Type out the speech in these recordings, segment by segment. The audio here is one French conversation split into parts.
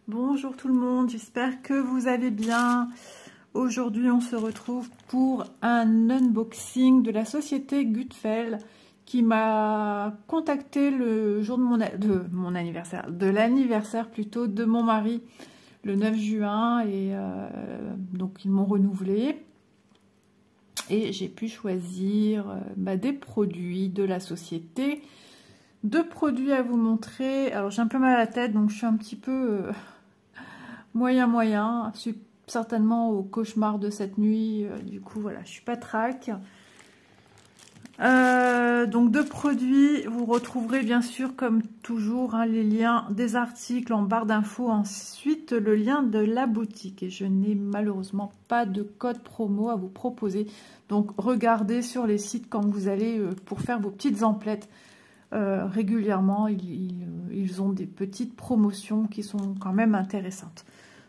Bonjour tout le monde, j'espère que vous allez bien. Aujourd'hui, on se retrouve pour un unboxing de la société Gutfeld qui m'a contacté le jour de mon anniversaire, de l'anniversaire plutôt de mon mari, le 9 juin. Et donc, ils m'ont renouvelé. Et j'ai pu choisir des produits de la société. Deux produits à vous montrer. Alors, j'ai un peu mal à la tête, donc je suis un petit peu moyen. Je suis certainement au cauchemar de cette nuit. Du coup, voilà, je suis pas track. Donc, deux produits. Vous retrouverez bien sûr, comme toujours, les liens des articles en barre d'infos. Ensuite, le lien de la boutique. Et je n'ai malheureusement pas de code promo à vous proposer. Donc, regardez sur les sites quand vous allez pour faire vos petites emplettes. Régulièrement, ils ont des petites promotions qui sont quand même intéressantes.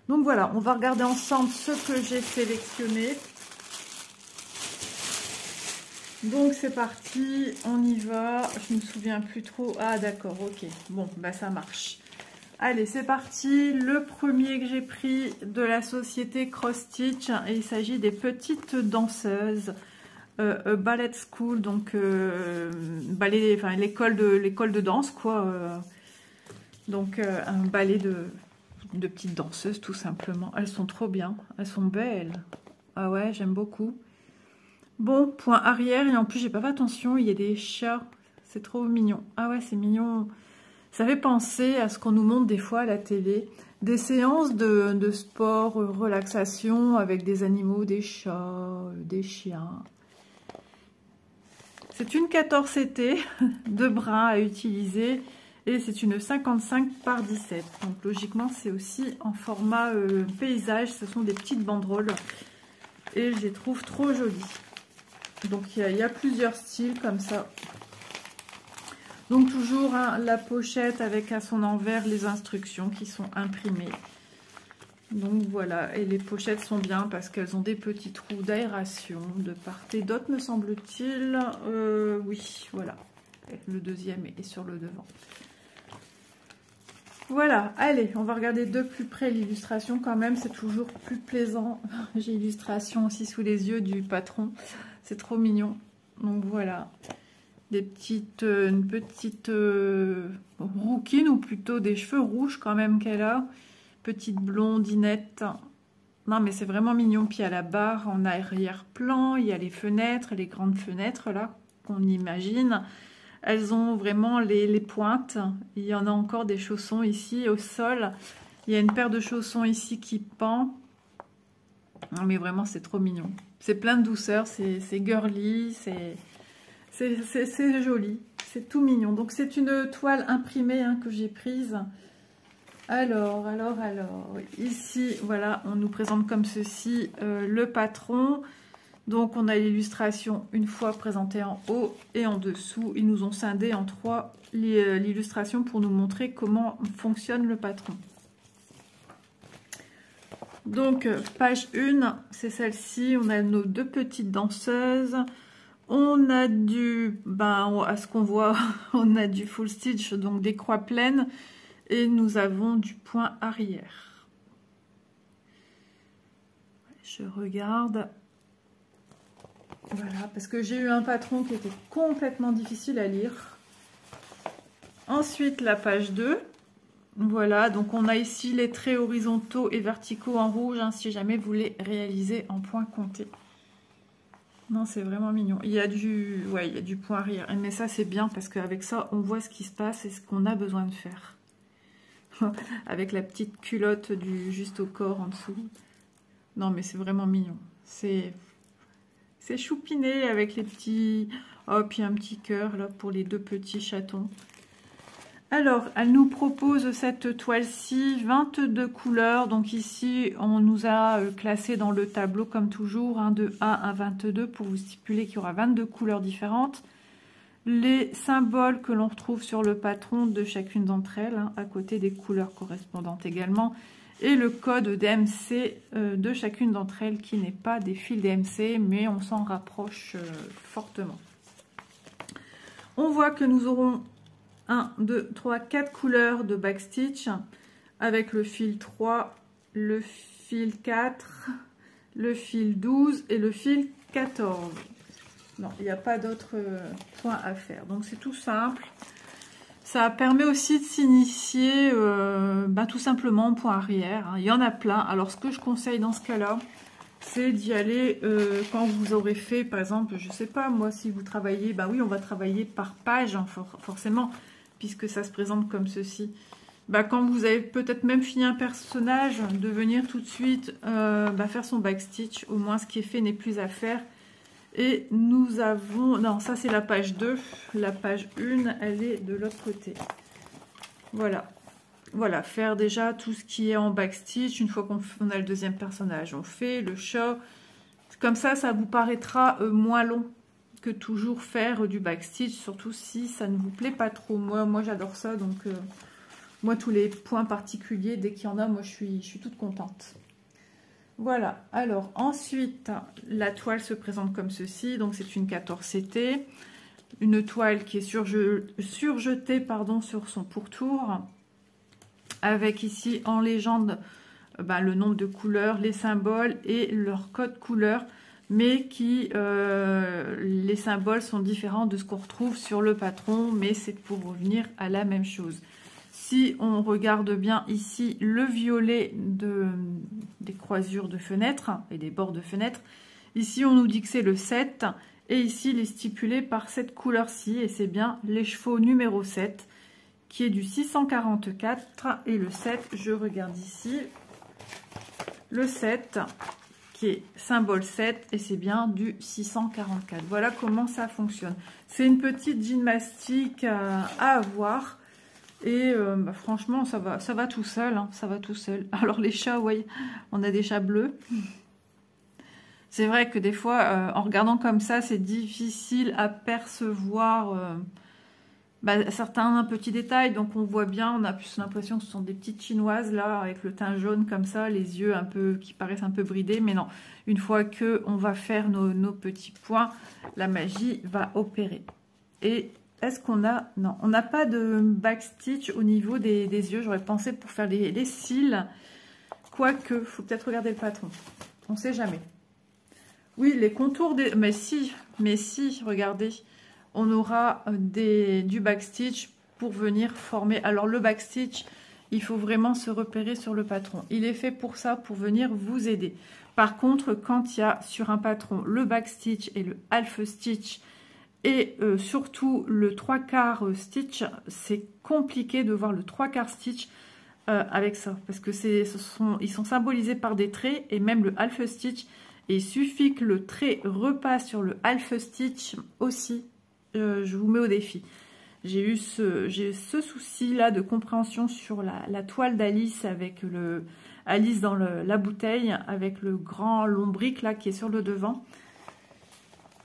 Donc voilà, on va regarder ensemble ce que j'ai sélectionné. Donc c'est parti, on y va. Je me souviens plus trop. Ah d'accord, ok. Bon, ça marche. Allez, c'est parti. Le premier que j'ai pris de la société Cross Stitch, et il s'agit des petites danseuses. Ballet School, donc ballet, enfin l'école de danse quoi. Donc un ballet de petites danseuses tout simplement. Elles sont trop bien, elles sont belles. Ah ouais, j'aime beaucoup. Bon, point arrière, et en plus j'ai pas fait attention, il y a des chats, c'est trop mignon. Ah ouais, c'est mignon. Ça fait penser à ce qu'on nous montre des fois à la télé, des séances de sport, relaxation avec des animaux, des chats, des chiens. C'est une 14CT de brun à utiliser et c'est une 55 par 17. Donc logiquement c'est aussi en format paysage, ce sont des petites banderoles et je les trouve trop jolies. Donc il y a plusieurs styles comme ça. Donc toujours la pochette avec à son envers les instructions qui sont imprimées. Donc voilà, et les pochettes sont bien parce qu'elles ont des petits trous d'aération de part et d'autre, me semble-t-il. Oui, voilà. Le deuxième est sur le devant. Voilà, allez, on va regarder de plus près l'illustration quand même, c'est toujours plus plaisant. J'ai l'illustration aussi sous les yeux du patron, c'est trop mignon. Donc voilà, une petite rouquine, ou plutôt des cheveux rouges quand même qu'elle a. Petite blondinette. Non, mais c'est vraiment mignon. Puis à la barre, en arrière-plan, il y a les fenêtres, les grandes fenêtres là, qu'on imagine. Elles ont vraiment les pointes. Il y en a encore des chaussons ici au sol. Il y a une paire de chaussons ici qui pend. Non, mais vraiment, c'est trop mignon. C'est plein de douceur, c'est girly, c'est joli. C'est tout mignon. Donc, c'est une toile imprimée que j'ai prise. Alors, ici, voilà, on nous présente comme ceci le patron. Donc, on a l'illustration une fois présentée en haut et en dessous. Ils nous ont scindé en trois l'illustration pour nous montrer comment fonctionne le patron. Donc, page 1, c'est celle-ci. On a nos deux petites danseuses. On a à ce qu'on voit, on a du full stitch, donc des croix pleines. Et nous avons du point arrière. Je regarde. Voilà, parce que j'ai eu un patron qui était complètement difficile à lire. Ensuite, la page 2. Voilà, donc on a ici les traits horizontaux et verticaux en rouge, si jamais vous les réalisez en point compté. Non, c'est vraiment mignon. Il y a du point arrière. Mais ça, c'est bien parce qu'avec ça, on voit ce qui se passe et ce qu'on a besoin de faire. Avec la petite culotte juste au corps en dessous. Non, mais c'est vraiment mignon. C'est choupiné avec les petits... Oh, puis un petit cœur là pour les deux petits chatons. Alors, elle nous propose cette toile-ci, 22 couleurs. Donc ici, on nous a classé dans le tableau comme toujours, de 1 à 22 pour vous stipuler qu'il y aura 22 couleurs différentes. Les symboles que l'on retrouve sur le patron de chacune d'entre elles, à côté des couleurs correspondantes également, et le code DMC de chacune d'entre elles, qui n'est pas des fils DMC, mais on s'en rapproche fortement. On voit que nous aurons 1, 2, 3, 4 couleurs de backstitch, avec le fil 3, le fil 4, le fil 12 et le fil 14. Non, il n'y a pas d'autres points à faire. Donc c'est tout simple. Ça permet aussi de s'initier tout simplement en point arrière. Hein. Il y en a plein. Alors ce que je conseille dans ce cas-là, c'est d'y aller quand vous aurez fait, par exemple, je sais pas, moi, si vous travaillez, bah oui, on va travailler par page, hein, forcément, puisque ça se présente comme ceci. Bah, quand vous avez peut-être même fini un personnage, de venir tout de suite faire son backstitch, au moins ce qui est fait n'est plus à faire. Et nous avons, non, ça c'est la page 2, la page 1, elle est de l'autre côté. Voilà. Voilà, faire déjà tout ce qui est en backstitch. Une fois qu'on a le deuxième personnage, on fait le chat. Comme ça vous paraîtra moins long que toujours faire du backstitch, surtout si ça ne vous plaît pas trop. Moi j'adore ça, donc moi tous les points particuliers, dès qu'il y en a, moi je suis toute contente. Voilà, alors ensuite, la toile se présente comme ceci. Donc c'est une 14CT, une toile qui est surjetée pardon, sur son pourtour, avec ici en légende le nombre de couleurs, les symboles et leur code couleur, mais qui les symboles sont différents de ce qu'on retrouve sur le patron, mais c'est pour revenir à la même chose. Si on regarde bien ici le violet des croisures de fenêtres et des bords de fenêtres, ici on nous dit que c'est le 7 et ici il est stipulé par cette couleur-ci et c'est bien l'écheveau numéro 7 qui est du 644 et le 7, je regarde ici, le 7 qui est symbole 7 et c'est bien du 644. Voilà comment ça fonctionne. C'est une petite gymnastique à avoir. Et franchement, ça va tout seul, hein, ça va tout seul. Alors les chats, oui, on a des chats bleus. C'est vrai que des fois, en regardant comme ça, c'est difficile à percevoir certains petits détails. Donc on voit bien, on a plus l'impression que ce sont des petites chinoises, là, avec le teint jaune comme ça, les yeux un peu qui paraissent un peu bridés. Mais non, une fois qu'on va faire nos petits points, la magie va opérer. Et est-ce qu'on a... Non, on n'a pas de backstitch au niveau des yeux. J'aurais pensé pour faire les cils. Quoique, il faut peut-être regarder le patron. On ne sait jamais. Oui, les contours des... Mais si, regardez. On aura du backstitch pour venir former. Alors, le backstitch, il faut vraiment se repérer sur le patron. Il est fait pour ça, pour venir vous aider. Par contre, quand il y a sur un patron le backstitch et le half stitch, et surtout le 3/4 stitch, c'est compliqué de voir le 3/4 stitch avec ça. Parce que ils sont symbolisés par des traits et même le half stitch. Et il suffit que le trait repasse sur le half stitch aussi. Je vous mets au défi. J'ai eu ce souci-là de compréhension sur la toile d'Alice avec Alice dans la bouteille avec le grand lombric là qui est sur le devant.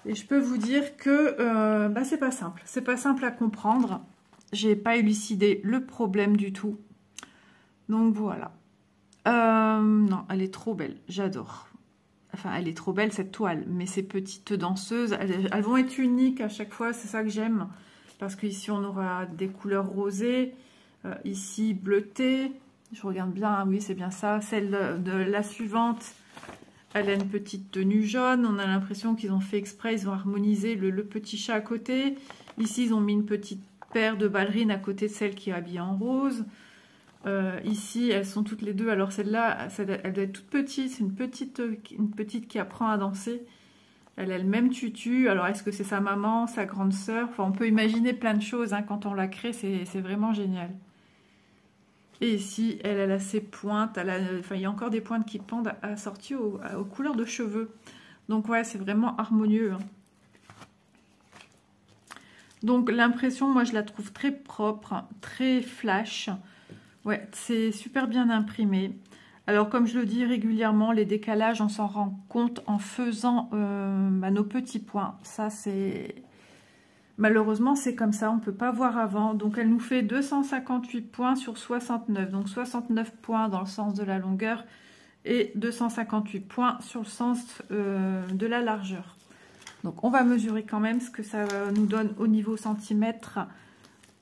Et je peux vous dire que c'est pas simple. C'est pas simple à comprendre. J'ai pas élucidé le problème du tout. Donc voilà. Non, elle est trop belle. J'adore. Enfin, elle est trop belle cette toile. Mais ces petites danseuses, elles vont être uniques à chaque fois. C'est ça que j'aime. Parce qu'ici, on aura des couleurs rosées. Ici, bleutées. Je regarde bien. Oui, c'est bien ça. Celle de la suivante. Elle a une petite tenue jaune, on a l'impression qu'ils ont fait exprès, ils ont harmonisé le petit chat à côté. Ici, ils ont mis une petite paire de ballerines à côté de celle qui est habillée en rose. Ici, elles sont toutes les deux. Alors celle-là, elle doit être toute petite, c'est une petite qui apprend à danser. Elle a le même tutu. Alors est-ce que c'est sa maman, sa grande sœur? Enfin, on peut imaginer plein de choses hein, quand on la crée, c'est vraiment génial. Et ici, elle a ses pointes. Il y a encore des pointes qui pendent assorties aux couleurs de cheveux. Donc, ouais, c'est vraiment harmonieux. Hein. Donc, l'impression, moi, je la trouve très propre, très flash. Ouais, c'est super bien imprimé. Alors, comme je le dis régulièrement, les décalages, on s'en rend compte en faisant nos petits points. Ça, c'est... Malheureusement, c'est comme ça, on ne peut pas voir avant. Donc, elle nous fait 258 points sur 69. Donc, 69 points dans le sens de la longueur et 258 points sur le sens de la largeur. Donc, on va mesurer quand même ce que ça nous donne au niveau centimètre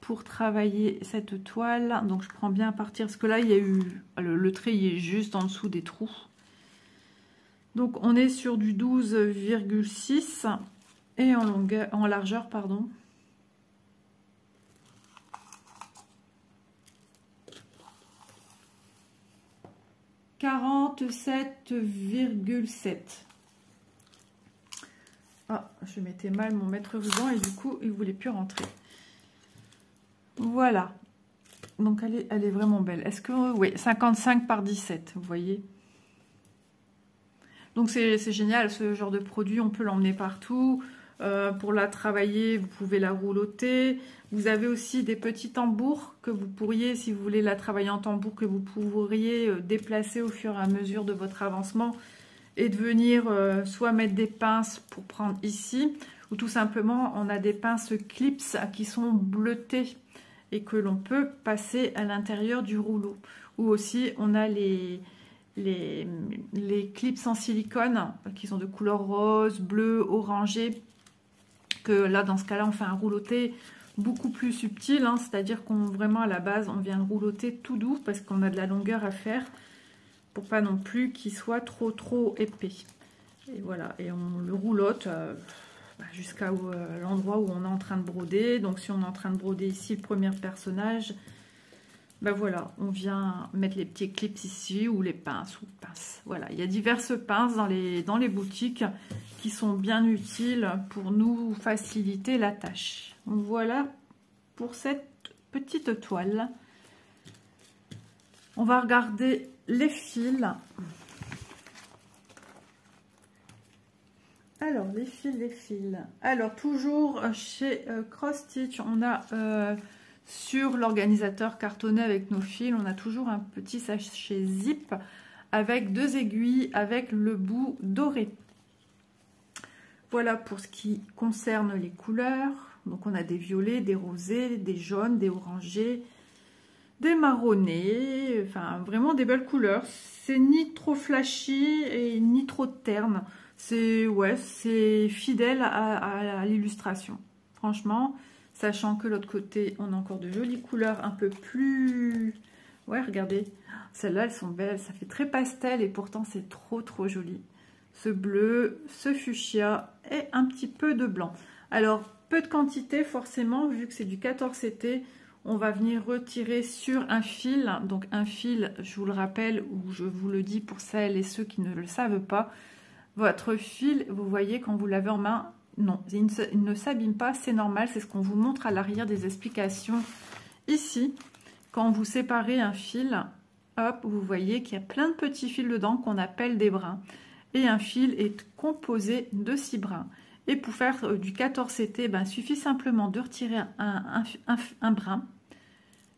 pour travailler cette toile. Donc je prends bien à partir, parce que là il y a eu le trait, il est juste en dessous des trous. Donc on est sur du 12,6 et en longueur, en largeur, pardon. « 47,7. » Ah, je mettais mal mon mètre ruban et du coup, il ne voulait plus rentrer. Voilà. Donc, elle est vraiment belle. Est-ce que... Oui, 55 par 17, vous voyez. Donc, c'est génial, ce genre de produit. On peut l'emmener partout. Pour la travailler, vous pouvez la roulotter. Vous avez aussi des petits tambours que vous pourriez, si vous voulez la travailler en tambour, que vous pourriez déplacer au fur et à mesure de votre avancement et de venir soit mettre des pinces pour prendre ici, ou tout simplement on a des pinces clips qui sont bleutées et que l'on peut passer à l'intérieur du rouleau. Ou aussi on a les clips en silicone qui sont de couleur rose, bleu, orangé, que là dans ce cas-là on fait un rouloté beaucoup plus subtil, hein, c'est-à-dire qu'on vraiment à la base on vient le rouloter tout doux parce qu'on a de la longueur à faire pour pas non plus qu'il soit trop épais. Et voilà, et on le roulotte jusqu'à l'endroit où on est en train de broder. Donc si on est en train de broder ici le premier personnage, ben voilà, on vient mettre les petits clips ici ou les pinces ou pinces. Voilà, il y a diverses pinces dans les boutiques qui sont bien utiles pour nous faciliter la tâche. Donc voilà pour cette petite toile. On va regarder les fils. Alors, les fils. Alors, toujours chez Cross Stitch, on a sur l'organisateur cartonné avec nos fils, on a toujours un petit sachet zip avec 2 aiguilles avec le bout doré. Voilà pour ce qui concerne les couleurs. Donc, on a des violets, des rosés, des jaunes, des orangés, des marronnés, enfin vraiment des belles couleurs. C'est ni trop flashy et ni trop terne. C'est fidèle à l'illustration. Franchement, sachant que l'autre côté, on a encore de jolies couleurs un peu plus... Ouais, regardez. Celles-là, elles sont belles. Ça fait très pastel et pourtant, c'est trop joli. Ce bleu, ce fuchsia et un petit peu de blanc. Alors, peu de quantité forcément, vu que c'est du 14CT. On va venir retirer sur un fil. Donc un fil, je vous le rappelle, ou je vous le dis pour celles et ceux qui ne le savent pas. Votre fil, vous voyez quand vous l'avez en main, non, il ne s'abîme pas, c'est normal. C'est ce qu'on vous montre à l'arrière des explications. Ici, quand vous séparez un fil, hop, vous voyez qu'il y a plein de petits fils dedans qu'on appelle des brins. Et un fil est composé de 6 brins. Et pour faire du 14CT, il suffit simplement de retirer un brin.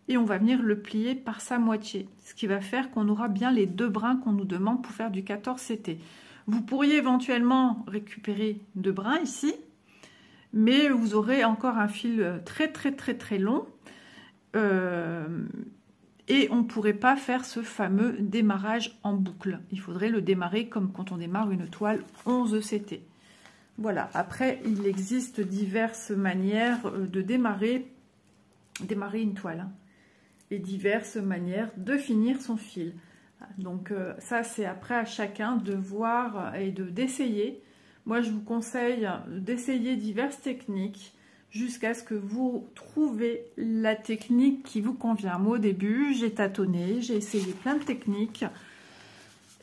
Et on va venir le plier par sa moitié, ce qui va faire qu'on aura bien les 2 brins qu'on nous demande pour faire du 14CT. Vous pourriez éventuellement récupérer 2 brins ici, mais vous aurez encore un fil très long et on ne pourrait pas faire ce fameux démarrage en boucle. Il faudrait le démarrer comme quand on démarre une toile 11CT. Voilà, après il existe diverses manières de démarrer une toile. Et diverses manières de finir son fil. Donc ça c'est après à chacun de voir et d'essayer. Moi je vous conseille d'essayer diverses techniques jusqu'à ce que vous trouviez la technique qui vous convient. Moi au début j'ai tâtonné, j'ai essayé plein de techniques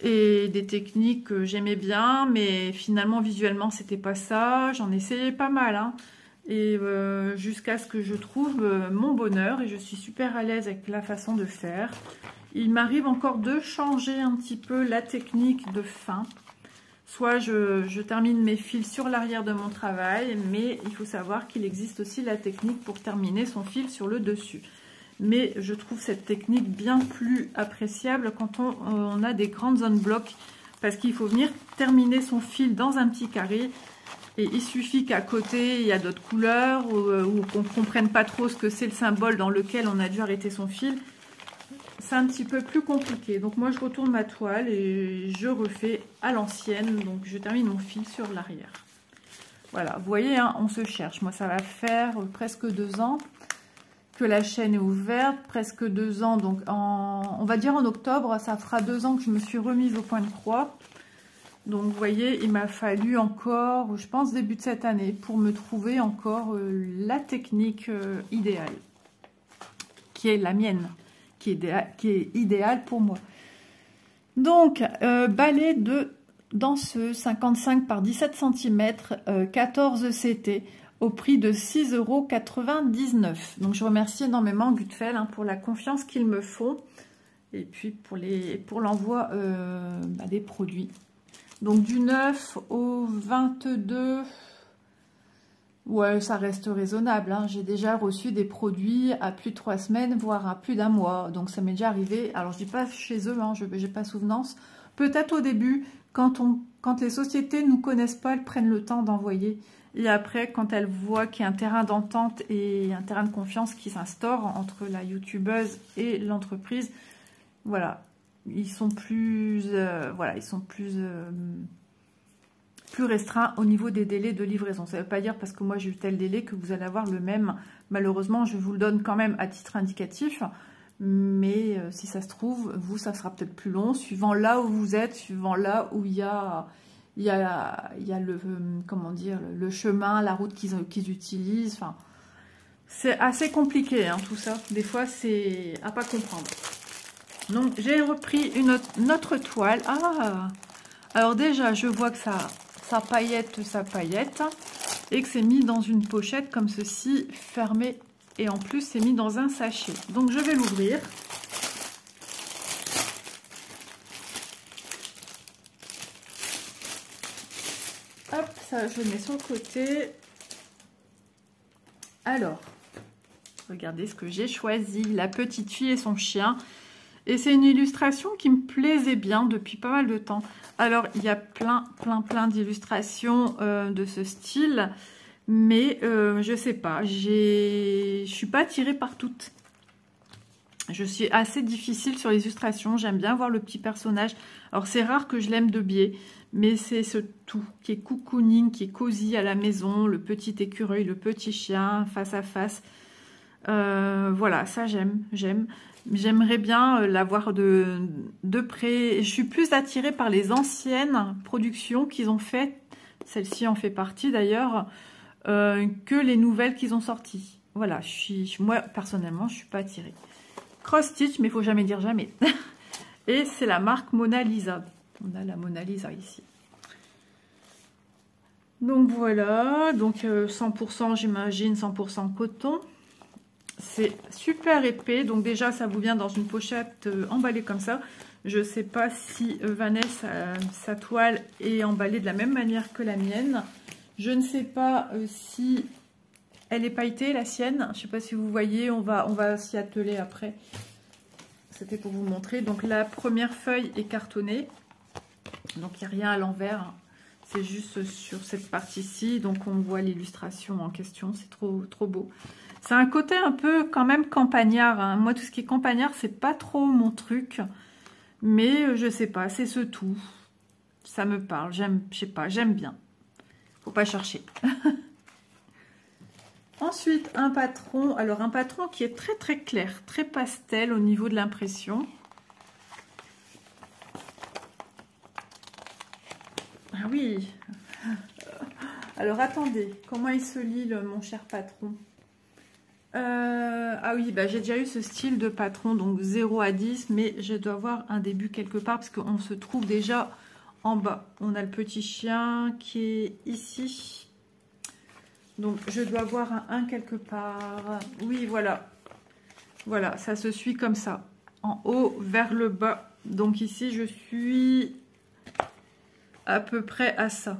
et des techniques que j'aimais bien, mais finalement visuellement c'était pas ça. J'en essayais pas mal, hein. Et jusqu'à ce que je trouve mon bonheur et je suis super à l'aise avec la façon de faire. Il m'arrive encore de changer un petit peu la technique de fin. Soit je termine mes fils sur l'arrière de mon travail, mais il faut savoir qu'il existe aussi la technique pour terminer son fil sur le dessus. Mais je trouve cette technique bien plus appréciable quand on a des grandes zones blocs, parce qu'il faut venir terminer son fil dans un petit carré. Et il suffit qu'à côté, il y a d'autres couleurs ou qu'on ne comprenne pas trop ce que c'est le symbole dans lequel on a dû arrêter son fil. C'est un petit peu plus compliqué. Donc moi, je retourne ma toile et je refais à l'ancienne. Donc je termine mon fil sur l'arrière. Voilà, vous voyez, hein, on se cherche. Moi, ça va faire presque 2 ans que la chaîne est ouverte, presque 2 ans, donc on va dire en octobre, ça fera 2 ans que je me suis remise au point de croix. Donc vous voyez, il m'a fallu encore, je pense début de cette année, pour me trouver encore la technique idéale, qui est la mienne, qui est idéale pour moi. Donc, balai de danseuse 55 par 17 cm, 14 CT, au prix de 6,99 €. Donc je remercie énormément Gutfeld pour la confiance qu'ils me font et puis pour l'envoi des produits. Donc du 9 au 22, ouais, ça reste raisonnable. J'ai déjà reçu des produits à plus de 3 semaines, voire à plus d'1 mois. Donc ça m'est déjà arrivé. Alors je dis pas chez eux, je n'ai pas souvenance. Peut-être au début, quand les sociétés ne nous connaissent pas, elles prennent le temps d'envoyer. Et après, quand elles voient qu'il y a un terrain d'entente et un terrain de confiance qui s'instaure entre la youtubeuse et l'entreprise, voilà, ils sont plus, plus restreints au niveau des délais de livraison. Ça ne veut pas dire parce que moi j'ai eu tel délai que vous allez avoir le même. Malheureusement, je vous le donne quand même à titre indicatif. Mais si ça se trouve, vous, ça sera peut-être plus long, suivant là où vous êtes, suivant là où il y a le, comment dire, le chemin, la route qu'ils utilisent. Enfin, c'est assez compliqué, tout ça. Des fois, c'est à pas comprendre. Donc, j'ai repris une autre toile. Ah, alors déjà, je vois que ça paillette, et que c'est mis dans une pochette comme ceci, fermée. Et en plus, c'est mis dans un sachet. Donc, je vais l'ouvrir. Hop, ça, je le mets sur le côté. Alors, regardez ce que j'ai choisi. La petite fille et son chien. Et c'est une illustration qui me plaisait bien depuis pas mal de temps. Alors, il y a plein d'illustrations de ce style. Mais je sais pas, je suis pas attirée par toutes. Je suis assez difficile sur les illustrations. J'aime bien voir le petit personnage. Alors c'est rare que je l'aime de biais, mais c'est ce tout qui est cocooning, qui est cosy à la maison, le petit écureuil, le petit chien face à face. Voilà, ça j'aime. J'aimerais bien l'avoir de près. Je suis plus attirée par les anciennes productions qu'ils ont faites. Celle-ci en fait partie d'ailleurs. Que les nouvelles qu'ils ont sorties. Voilà, moi personnellement, je suis pas attirée. Cross stitch, mais il faut jamais dire jamais. Et c'est la marque Mona Lisa. On a la Mona Lisa ici. Donc voilà, donc 100% j'imagine, 100% coton. C'est super épais, donc déjà ça vous vient dans une pochette emballée comme ça. Je sais pas si Vanessa, sa toile est emballée de la même manière que la mienne. Je ne sais pas si elle est pailletée, la sienne. Je ne sais pas si vous voyez, on va s'y atteler après. C'était pour vous montrer. Donc la première feuille est cartonnée. Donc il n'y a rien à l'envers. C'est juste sur cette partie-ci. Donc on voit l'illustration en question. C'est trop beau. C'est un côté un peu quand même campagnard. Moi, tout ce qui est campagnard, c'est pas trop mon truc. Mais je sais pas, c'est ce tout. Ça me parle. Je sais pas, j'aime bien. Faut pas chercher. Ensuite, un patron. Alors, un patron qui est très clair, très pastel au niveau de l'impression. Ah oui. Alors, attendez. Comment il se lit, mon cher patron? Ah oui, j'ai déjà eu ce style de patron, donc 0 à 10, mais je dois avoir un début quelque part, parce qu'on se trouve déjà en bas. On a le petit chien qui est ici. Donc, je dois avoir un 1 quelque part. Oui, voilà. Voilà, ça se suit comme ça. En haut vers le bas. Donc ici, je suis à peu près à ça.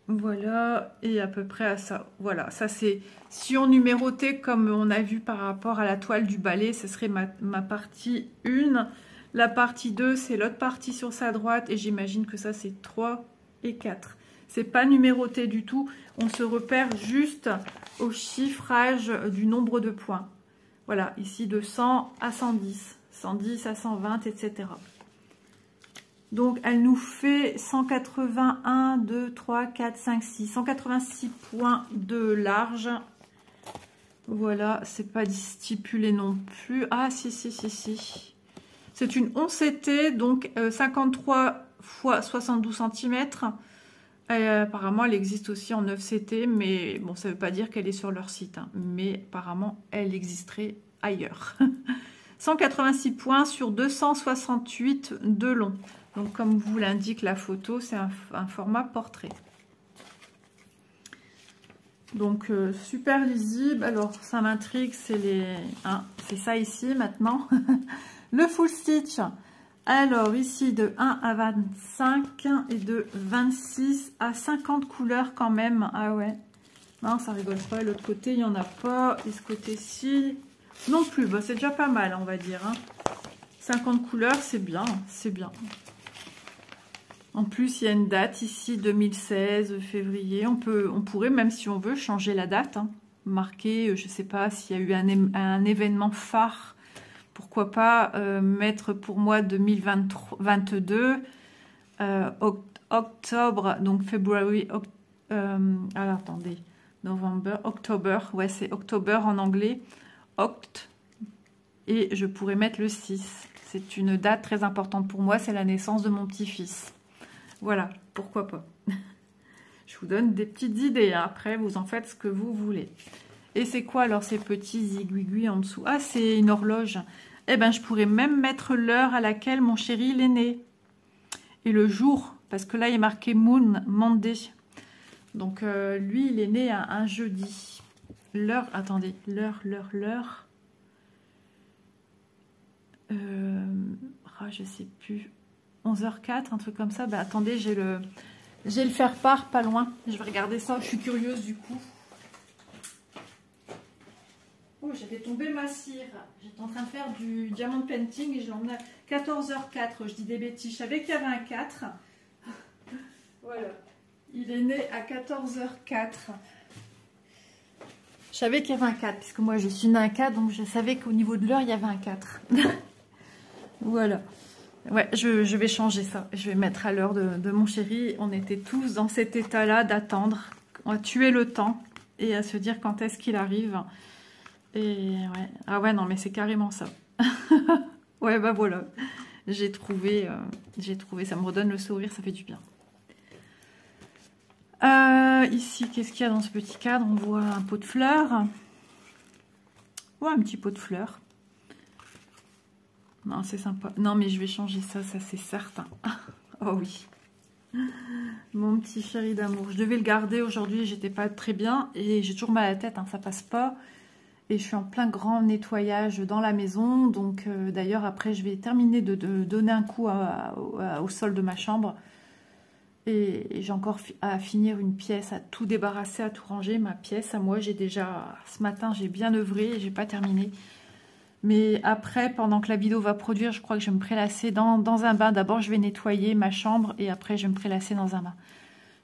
Voilà, et à peu près à ça. Voilà, ça c'est... Si on numérotait comme on a vu par rapport à la toile du balai, ce serait ma partie 1. La partie 2, c'est l'autre partie sur sa droite. Et j'imagine que ça, c'est 3 et 4. C'est pas numéroté du tout. On se repère juste au chiffrage du nombre de points. Voilà, ici de 100 à 110. 110 à 120, etc. Donc, elle nous fait 181, 2, 3, 4, 5, 6. 186 points de large. Voilà, c'est pas stipulé non plus. Ah, si. C'est une 11 CT, donc 53 x 72 cm. Apparemment, elle existe aussi en 9 CT, mais bon, ça veut pas dire qu'elle est sur leur site. Hein, mais apparemment, elle existerait ailleurs. 186 points sur 268 de long. Donc, comme vous l'indique la photo, c'est un format portrait. Donc, super lisible. Alors, ça m'intrigue, c'est ça ici, maintenant. Le full stitch. Alors, ici, de 1 à 25 et de 26 à 50 couleurs quand même. Ah ouais. Non, ça rigole pas. L'autre côté, il n'y en a pas. Et ce côté-ci, non plus. Bah, c'est déjà pas mal, on va dire. Hein. 50 couleurs, c'est bien. C'est bien. En plus, il y a une date ici, 2016, février. On pourrait, même si on veut, changer la date. Hein. Marquer, je ne sais pas, s'il y a eu un événement phare. Pourquoi pas mettre pour moi 2022, octobre, donc février, alors attendez, novembre, octobre, ouais c'est octobre en anglais, oct, et je pourrais mettre le 6. C'est une date très importante pour moi, c'est la naissance de mon petit-fils. Voilà, pourquoi pas. Je vous donne des petites idées, hein. Après vous en faites ce que vous voulez. Et c'est quoi alors ces petits aiguilles en dessous? Ah, c'est une horloge. Eh bien, je pourrais même mettre l'heure à laquelle mon chéri il est né. Et le jour, parce que là, il est marqué Moon, Monday. Donc, lui, il est né un jeudi. L'heure, attendez, l'heure. Je sais plus. 11h04, un truc comme ça. Ben, attendez, j'ai le faire-part pas loin. Je vais regarder ça, je suis curieuse du coup. Oh, j'ai fait tomber ma cire. J'étais en train de faire du diamond painting et je l'emmène à 14h04. Je dis des bêtises. Je savais qu'il y avait un 4. Voilà. Il est né à 14h04. Je savais qu'il y avait un 4, puisque moi je suis née un 4, donc je savais qu'au niveau de l'heure, il y avait un 4. Voilà. Ouais, je vais changer ça. Je vais mettre à l'heure de mon chéri. On était tous dans cet état-là d'attendre. On va tuer le temps et à se dire quand est-ce qu'il arrive. Et ouais, ah ouais, non, mais c'est carrément ça. Ouais, bah voilà, j'ai trouvé, ça me redonne le sourire, ça fait du bien. Ici, qu'est-ce qu'il y a dans ce petit cadre? On voit un pot de fleurs. Ouais, un petit pot de fleurs. Non, c'est sympa. Non, mais je vais changer ça, ça c'est certain. Oh oui. Mon petit chéri d'amour. Je devais le garder aujourd'hui, j'étais pas très bien. Et j'ai toujours mal à la tête, hein, ça passe pas. Et je suis en plein grand nettoyage dans la maison. Donc d'ailleurs après je vais terminer de donner un coup au sol de ma chambre. Et j'ai encore à finir une pièce, à tout débarrasser, à tout ranger. Ma pièce à moi, j'ai déjà, ce matin j'ai bien œuvré et j'ai pas terminé. Mais après, pendant que la vidéo va produire, je crois que je vais me prélasser dans un bain. D'abord je vais nettoyer ma chambre et après je vais me prélasser dans un bain.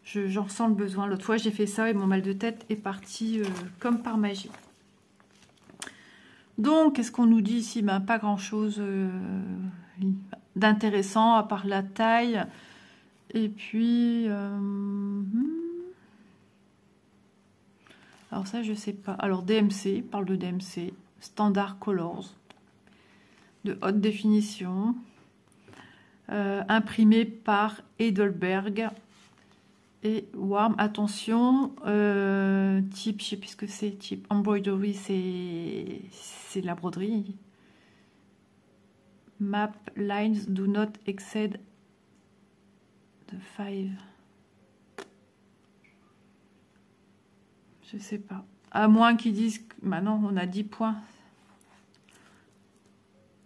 J'en ressens le besoin. L'autre fois j'ai fait ça et mon mal de tête est parti comme par magie. Donc, qu'est-ce qu'on nous dit ici? Ben, pas grand-chose d'intéressant, à part la taille. Et puis... alors ça, je sais pas. Alors, DMC, parle de DMC. Standard Colors. De haute définition. Imprimé par Heidelberg. Et Warm, attention, type, je sais plus ce que c'est, type embroidery, c'est de la broderie. Map lines do not exceed the 5. Je sais pas. À moins qu'ils disent que maintenant on a 10 points.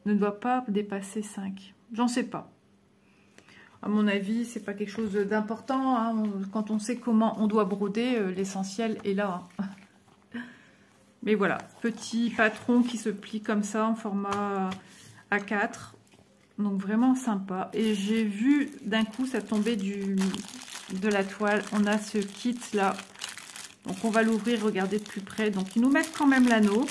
Ne doit pas dépasser 5. J'en sais pas. À mon avis, c'est pas quelque chose d'important. Hein. Quand on sait comment on doit broder, l'essentiel est là. Hein. Mais voilà, petit patron qui se plie comme ça en format A4. Donc vraiment sympa. Et j'ai vu d'un coup ça tomber de la toile. On a ce kit là. Donc on va l'ouvrir, regarder de plus près. Donc ils nous mettent quand même l'anneau.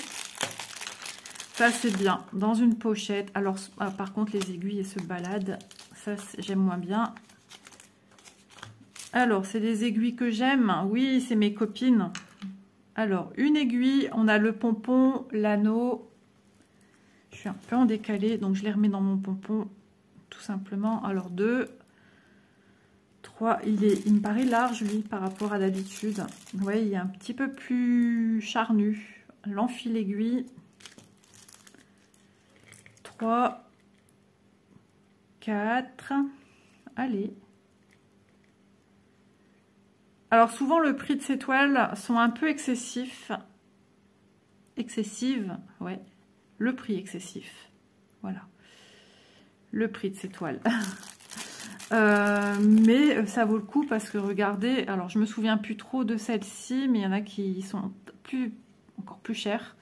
Ça c'est bien. Dans une pochette. Alors par contre les aiguilles elles se baladent. Ça, j'aime moins bien. Alors, c'est des aiguilles que j'aime. Oui, c'est mes copines. Alors, une aiguille, on a le pompon, l'anneau. Je suis un peu en décalé, donc je les remets dans mon pompon, tout simplement. Alors, 2, 3, il me paraît large, lui, par rapport à d'habitude. Vous voyez, il est un petit peu plus charnu. L'enfile aiguille. 3, 4, allez. Alors souvent le prix de ces toiles sont un peu excessives, ouais, le prix excessif, voilà, le prix de ces toiles. Mais ça vaut le coup parce que regardez, alors je me souviens plus trop de celle-ci, mais il y en a qui sont encore plus chères.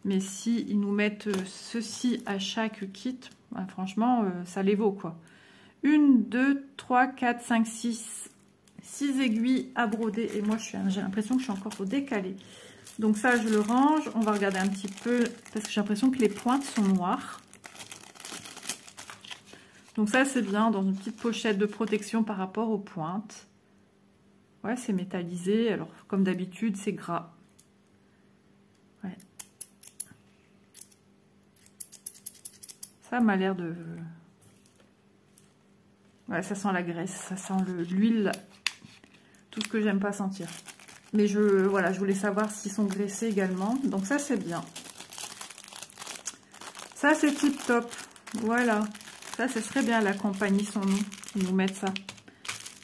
Mais si ils nous mettent ceci à chaque kit, bah, franchement, ça les vaut quoi. 1, 2, 3, 4, 5, 6 aiguilles à broder. Et moi, j'ai l'impression que je suis encore au décalé. Donc ça, je le range. On va regarder un petit peu parce que j'ai l'impression que les pointes sont noires. Donc ça, c'est bien dans une petite pochette de protection par rapport aux pointes. Ouais, c'est métallisé. Alors, comme d'habitude, c'est gras. Ouais. Ça m'a l'air de... Ouais, ça sent la graisse, ça sent l'huile, tout ce que j'aime pas sentir. Mais voilà, je voulais savoir s'ils sont graissés également. Donc ça, c'est bien. Ça, c'est tip top. Voilà. Ça, ce serait bien la compagnie Son Nom qui nous mettent ça.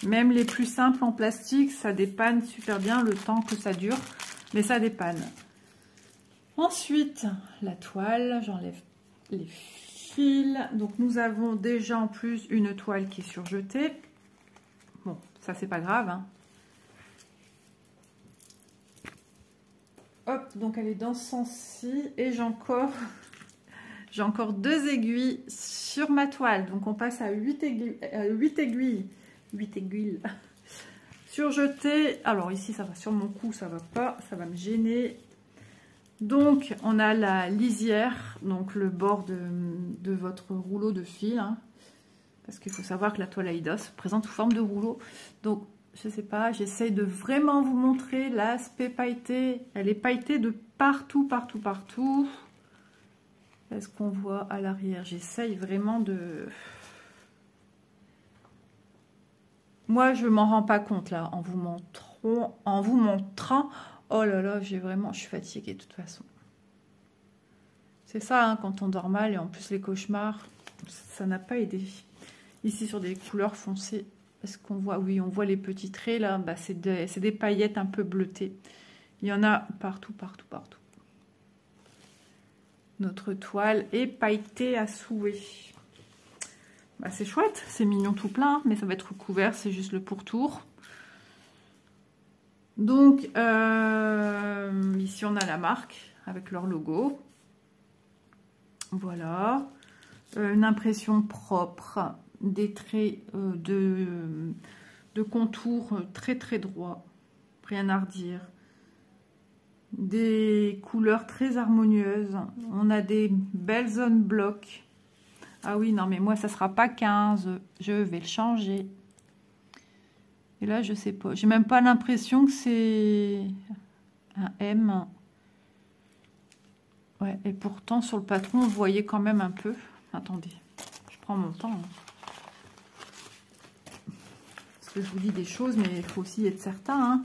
Même les plus simples en plastique, ça dépanne super bien le temps que ça dure. Mais ça dépanne. Ensuite, la toile, j'enlève les fils. Donc nous avons déjà en plus une toile qui est surjetée. Bon, ça c'est pas grave, hein. Hop, donc elle est dans ce sens-ci. Et j'ai encore 2 aiguilles sur ma toile. Donc on passe à 8 aiguilles. 8 aiguilles. Surjetées. Alors ici ça va sur mon cou, ça va pas. Ça va me gêner. Donc on a la lisière. Donc le bord de votre rouleau de fil. Hein, parce qu'il faut savoir que la toile Aïda se présente sous forme de rouleau. Donc je sais pas, j'essaye de vraiment vous montrer l'aspect pailleté. Elle est pailletée de partout, partout, partout. Est-ce qu'on voit à l'arrière? J'essaye vraiment de... Moi, je m'en rends pas compte là, en vous montrant. Oh là là, je suis fatiguée de toute façon. C'est ça, hein, quand on dort mal et en plus les cauchemars, ça n'a pas aidé. Ici, sur des couleurs foncées, est-ce qu'on voit? Oui, on voit les petits traits là, bah, c'est des paillettes un peu bleutées. Il y en a partout, partout, partout. Notre toile est pailletée à souhait. Bah, c'est chouette, c'est mignon tout plein, mais ça va être recouvert, c'est juste le pourtour. Donc, ici on a la marque avec leur logo. Voilà. Une impression propre, des traits de contour très très droits, rien à redire. Des couleurs très harmonieuses. On a des belles zones blocs. Ah oui, non mais moi ça sera pas 15. Je vais le changer. Et là je sais pas. J'ai même pas l'impression que c'est un M. Ouais, et pourtant sur le patron vous voyez quand même un peu. Attendez, je prends mon temps. Hein. Parce que je vous dis des choses, mais il faut aussi être certain. Hein.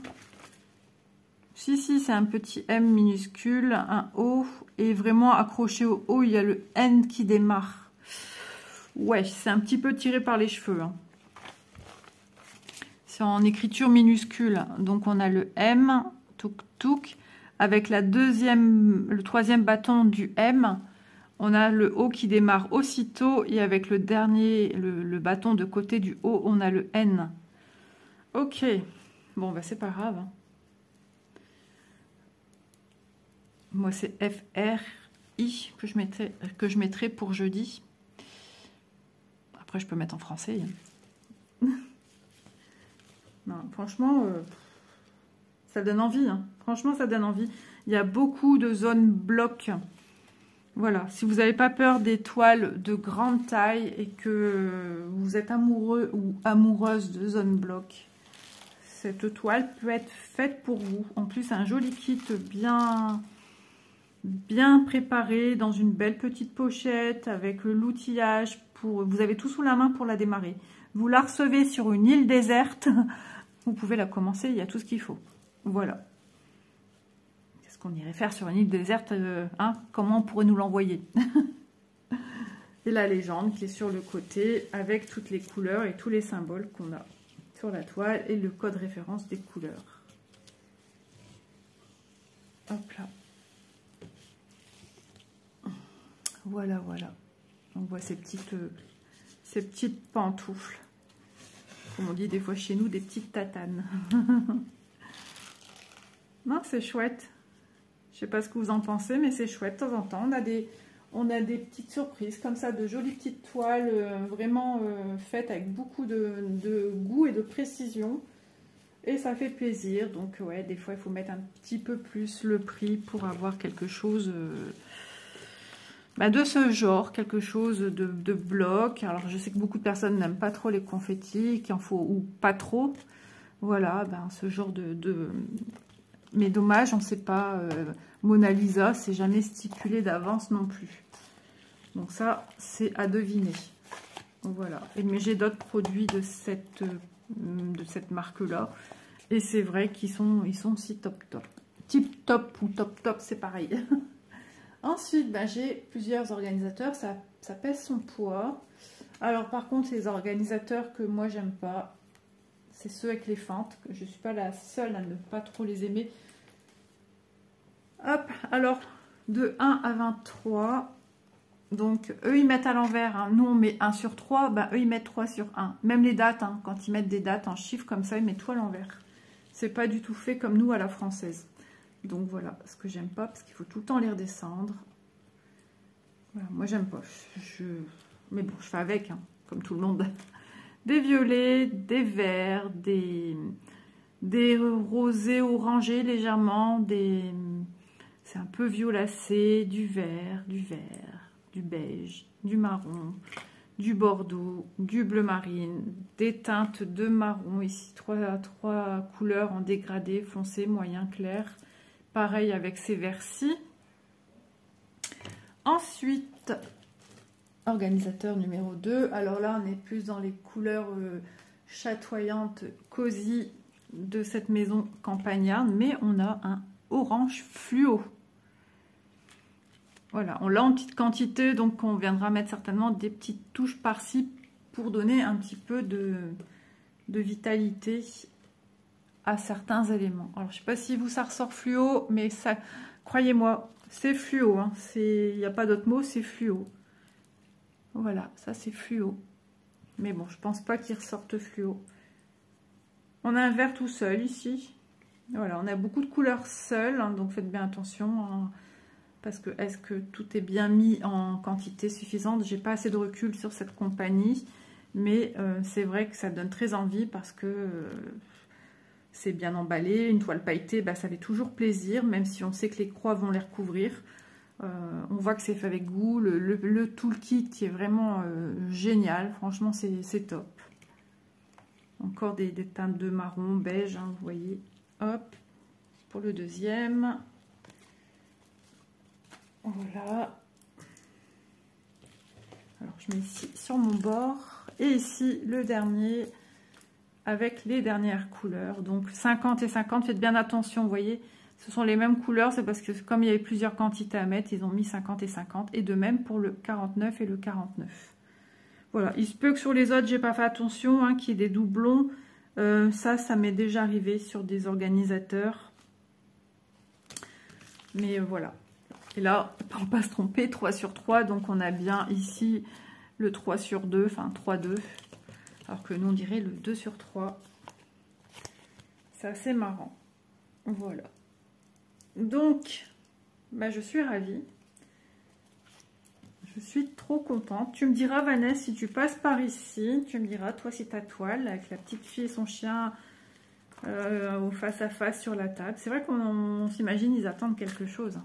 Si, c'est un petit M minuscule, un O, et vraiment accroché au O, il y a le N qui démarre. Ouais, c'est un petit peu tiré par les cheveux. Hein. C'est en écriture minuscule. Donc, on a le M, touk touk, avec le troisième bâton du M. On a le O qui démarre aussitôt, et avec le dernier, le bâton de côté du O, on a le N. Ok, bon, bah c'est pas grave. Hein. Moi, c'est FRI que je mettrai pour jeudi. Après, je peux mettre en français. Non, franchement, ça donne envie. Hein. Franchement, ça donne envie. Il y a beaucoup de zones blocs. Voilà. Si vous n'avez pas peur des toiles de grande taille et que vous êtes amoureux ou amoureuse de zones blocs, cette toile peut être faite pour vous. En plus, un joli kit bien préparé dans une belle petite pochette avec l'outillage. Vous avez tout sous la main pour la démarrer. Vous la recevez sur une île déserte. Vous pouvez la commencer, il y a tout ce qu'il faut. Voilà. Qu'est-ce qu'on irait faire sur une île déserte, hein? Comment on pourrait nous l'envoyer? Et la légende qui est sur le côté avec toutes les couleurs et tous les symboles qu'on a sur la toile et le code référence des couleurs. Hop là. Voilà, voilà. On voit ces petites pantoufles. Comme on dit des fois chez nous, des petites tatanes. Non, c'est chouette. Je sais pas ce que vous en pensez, mais c'est chouette. De temps en temps, on a des petites surprises comme ça, de jolies petites toiles vraiment faites avec beaucoup de goût et de précision. Et ça fait plaisir. Donc ouais, des fois, il faut mettre un petit peu plus le prix pour avoir quelque chose de ce genre, quelque chose de bloc. Alors, je sais que beaucoup de personnes n'aiment pas trop les confettis, qu'il en faut, ou pas trop. Voilà, ce genre Mais dommage, on ne sait pas. Mona Lisa, c'est jamais stipulé d'avance non plus. Donc ça, c'est à deviner. Voilà. Mais j'ai d'autres produits de cette marque-là. Et c'est vrai qu'ils sont si top. Tip top ou top top, c'est pareil. Ensuite, j'ai plusieurs organisateurs. Ça pèse son poids. Alors par contre, les organisateurs que moi, j'aime pas, c'est ceux avec les fentes. Je ne suis pas la seule à ne pas trop les aimer. Hop, alors de 1 à 23, donc eux ils mettent à l'envers, hein. Nous on met 1 sur 3, eux ils mettent 3 sur 1. Même les dates, hein, quand ils mettent des dates en chiffres comme ça, ils mettent tout à l'envers. C'est pas du tout fait comme nous à la française. Donc voilà, ce que j'aime pas, parce qu'il faut tout le temps les redescendre. Voilà, moi j'aime pas. Mais bon, je fais avec, hein, comme tout le monde. Des violets, des verts, des rosés orangés légèrement, c'est un peu violacé, du vert, du beige, du marron, du bordeaux, du bleu marine, des teintes de marron ici, trois couleurs en dégradé, foncé, moyen, clair. Pareil avec ces verts-ci. Ensuite, organisateur numéro 2. Alors là, on est plus dans les couleurs chatoyantes, cosy de cette maison campagnarde, mais on a un orange fluo. Voilà, on l'a en petite quantité, donc on viendra mettre certainement des petites touches par-ci pour donner un petit peu de vitalité à certains éléments. Alors, je ne sais pas si vous, ça ressort fluo, mais ça, croyez-moi, c'est fluo. Hein, il n'y a pas d'autre mot, c'est fluo. Voilà, ça c'est fluo. Mais bon, je pense pas qu'il ressorte fluo. On a un vert tout seul ici. Voilà, on a beaucoup de couleurs seules, hein, donc faites bien attention. Hein, parce que est-ce que tout est bien mis en quantité suffisante? J'ai pas assez de recul sur cette compagnie, mais c'est vrai que ça donne très envie parce que c'est bien emballé. Une toile pailletée, ça fait toujours plaisir, même si on sait que les croix vont les recouvrir. On voit que c'est fait avec goût. Le toolkit qui est vraiment génial. Franchement, c'est top. Encore des teintes de marron, beige, hein, vous voyez. Hop, pour le deuxième. Voilà. Alors, je mets ici sur mon bord. Et ici, le dernier avec les dernières couleurs. Donc, 50 et 50. Faites bien attention, vous voyez. Ce sont les mêmes couleurs. C'est parce que comme il y avait plusieurs quantités à mettre, ils ont mis 50 et 50. Et de même pour le 49 et le 49. Voilà. Il se peut que sur les autres, j'ai pas fait attention, hein, qu'il y ait des doublons. Ça m'est déjà arrivé sur des organisateurs. Mais voilà. Et là, pour ne pas se tromper, 3 sur 3. Donc, on a bien ici le 3 sur 2. Enfin, 3-2. Alors que nous, on dirait le 2 sur 3. C'est assez marrant. Voilà. Donc, je suis ravie. Je suis trop contente. Tu me diras, Vanessa, si tu passes par ici, tu me diras, toi, si ta toile, avec la petite fille et son chien au face à face sur la table. C'est vrai qu'on s'imagine, ils attendent quelque chose.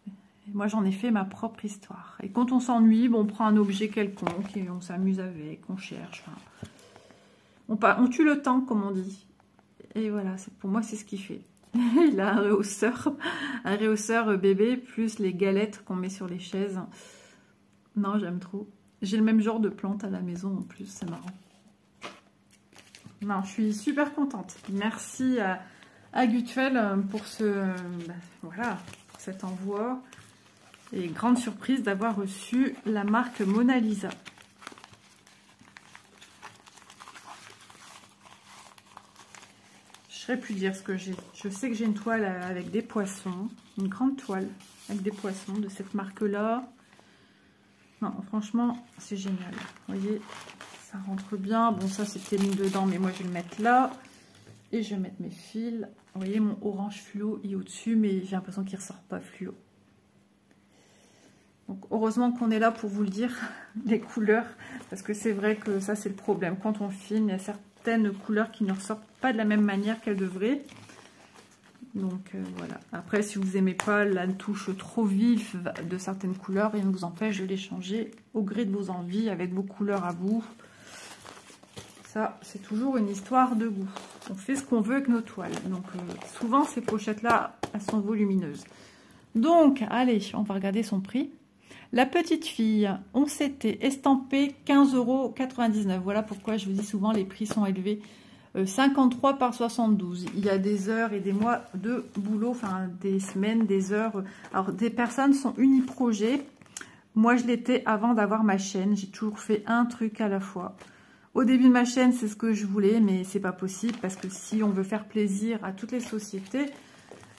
Et moi, j'en ai fait ma propre histoire. Et quand on s'ennuie, on prend un objet quelconque et on s'amuse avec, on cherche. Enfin, on tue le temps, comme on dit. Et voilà, pour moi, c'est ce qu'il fait. Il a un rehausseur bébé, plus les galettes qu'on met sur les chaises. Non, j'aime trop. J'ai le même genre de plante à la maison en plus, c'est marrant. Non, je suis super contente. Merci à Gutfeld pour voilà, pour cet envoi. Et grande surprise d'avoir reçu la marque Mona Lisa. Je ne saurais plus dire ce que j'ai. Je sais que j'ai une toile avec des poissons. Une grande toile avec des poissons de cette marque-là. Non, franchement, c'est génial. Vous voyez, ça rentre bien. Bon, ça, c'était mis dedans, mais moi, je vais le mettre là. Et je vais mettre mes fils. Vous voyez, mon orange fluo est au-dessus, mais j'ai l'impression qu'il ne ressort pas fluo. Donc, heureusement qu'on est là pour vous le dire, les couleurs. Parce que c'est vrai que ça, c'est le problème. Quand on filme, il y a certaines couleurs qui ne ressortent pas de la même manière qu'elles devraient. Donc voilà. Après, si vous n'aimez pas la touche trop vive de certaines couleurs, rien ne vous empêche de les changer au gré de vos envies avec vos couleurs à vous. Ça, c'est toujours une histoire de goût. On fait ce qu'on veut avec nos toiles. Donc souvent, ces pochettes-là, elles sont volumineuses. Donc, allez, on va regarder son prix. La petite fille, on s'était estampé 15,99 €. Voilà pourquoi je vous dis souvent les prix sont élevés. 53 par 72. Il y a des heures et des mois de boulot, enfin des semaines, des heures. Alors des personnes sont uniprojets. Moi je l'étais avant d'avoir ma chaîne. J'ai toujours fait un truc à la fois. Au début de ma chaîne, c'est ce que je voulais, mais c'est pas possible parce que si on veut faire plaisir à toutes les sociétés,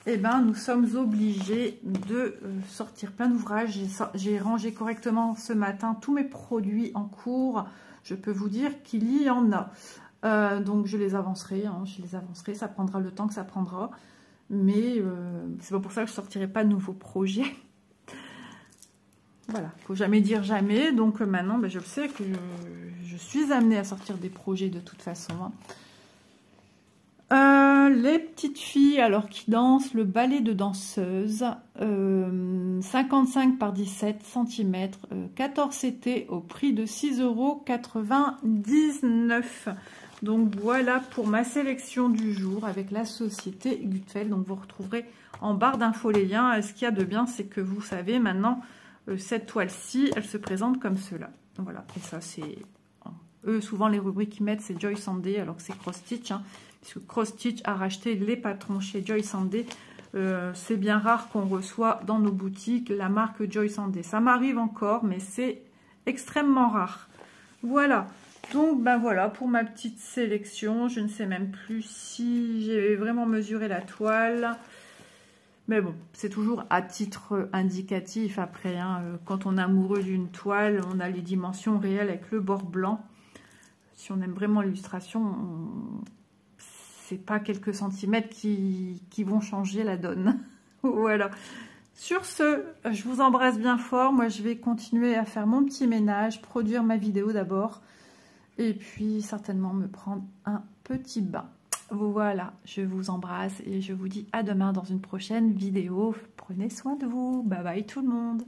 eh ben nous sommes obligés de sortir plein d'ouvrages. J'ai rangé correctement ce matin tous mes produits en cours. Je peux vous dire qu'il y en a. Donc je les avancerai, ça prendra le temps que ça prendra, mais c'est pas pour ça que je sortirai pas de nouveaux projets. Voilà, faut jamais dire jamais, donc maintenant je sais que je suis amenée à sortir des projets de toute façon. Les petites filles alors qui dansent le ballet de danseuse, 55 par 17 cm, 14 CT au prix de 6,99 €. Donc voilà pour ma sélection du jour avec la société Gutfeld. Donc vous retrouverez en barre d'infos les liens. Et ce qu'il y a de bien, c'est que vous savez maintenant, cette toile-ci, elle se présente comme cela. Donc voilà, et ça c'est... Eux, souvent les rubriques qu'ils mettent, c'est Joy Sandé, alors que c'est Cross Stitch. Hein, puisque Cross Stitch a racheté les patrons chez Joy Sandé. C'est bien rare qu'on reçoit dans nos boutiques la marque Joy Sandé. Ça m'arrive encore, mais c'est extrêmement rare. Voilà. Donc, ben voilà, pour ma petite sélection, je ne sais même plus si j'ai vraiment mesuré la toile. Mais bon, c'est toujours à titre indicatif. Après, hein, quand on est amoureux d'une toile, on a les dimensions réelles avec le bord blanc. Si on aime vraiment l'illustration, c'est pas quelques centimètres qui vont changer la donne. Voilà. Sur ce, je vous embrasse bien fort. Moi, je vais continuer à faire mon petit ménage, produire ma vidéo d'abord. Et puis, certainement me prendre un petit bain. Voilà, je vous embrasse et je vous dis à demain dans une prochaine vidéo. Prenez soin de vous. Bye bye tout le monde.